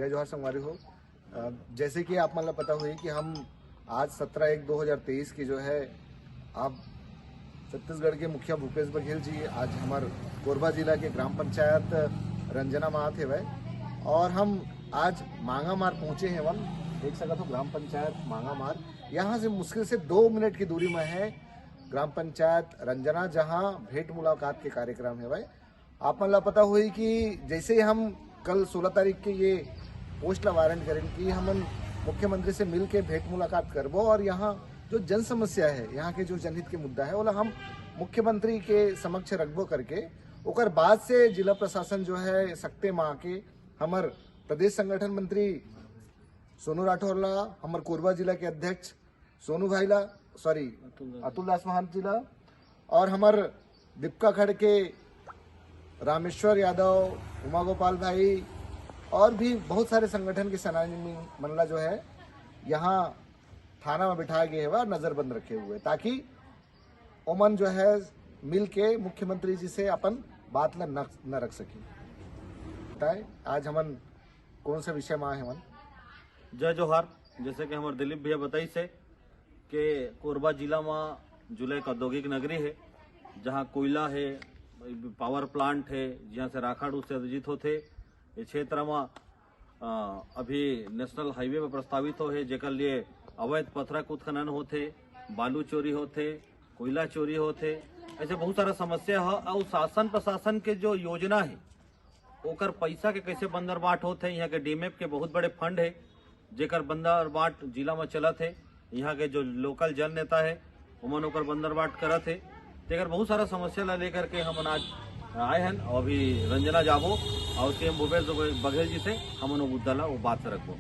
जय जोहार संगवारी हो। जैसे कि आप मतलब पता हुई कि हम आज 17/1/2023 की जो है आप छत्तीसगढ़ के मुखिया भूपेश बघेल जी आज हमारे कोरबा जिला के ग्राम पंचायत रंजना मात है वह, और हम आज मांगामार पहुंचे हैं। वन देख सका तो ग्राम पंचायत मांगामार यहाँ से मुश्किल से 2 मिनट की दूरी में है ग्राम पंचायत रंजना, जहाँ भेंट मुलाकात के कार्यक्रम है भाई। आप मतलब पता हुई कि जैसे ही हम कल 16 तारीख के ये पोस्ट ला वारंट करें कि हम मुख्यमंत्री से मिल के भेंट मुलाकात करबो, और यहाँ जो जन समस्या है, यहाँ के जो जनहित के मुद्दा है वो हम मुख्यमंत्री के समक्ष रखबो करके ओकर बाद से जिला प्रशासन जो है सकते माँ के हमार प्रदेश संगठन मंत्री सोनू राठौर ला, हमार कोरबा जिला के अध्यक्ष सोनू भाई ला, सॉरी अतुल दास महंत जी ला, और हमार दीपका खड़ के रामेश्वर यादव, उमा गोपाल भाई और भी बहुत सारे संगठन के सेनानी मनला जो है यहाँ थाना में बिठाए गए हैं, नजरबंद रखे हुए, ताकि ओमन जो है मिल के मुख्यमंत्री जी से अपन बात न रख सके। बताए आज हमन कौन सा विषय में आए हमन। जय जोहार। जैसे कि हमारे दिलीप भैया बताई से कि कोरबा जिला में जुला एक औद्योगिक नगरी है, जहाँ कोयला है, पावर प्लांट है, जहाँ से राखाड़ उत्सर्जित होते। ये क्षेत्र में अभी नेशनल हाईवे में प्रस्तावित हो है, जेकर लिए अवैध पथरा के उत्खनन होते, बालू चोरी होते, कोयला चोरी होते, ऐसे बहुत सारा समस्या है। और शासन प्रशासन के जो योजना है ओकर पैसा के कैसे बंदर बाट होते। यहाँ के डीमेप के बहुत बड़े फंड है, जेकर बंदर बाट जिला में चलत है। यहाँ के जो लोकल जन नेता है उमन ओकर बंदर बाट करत है। तेकर बहुत सारा समस्या ला लेकर के हम आज आए हैं, और अभी रंजना जाबो और सीएम भूपेश बघेल जी से हम मुद्दा ला वो बात से रखबो।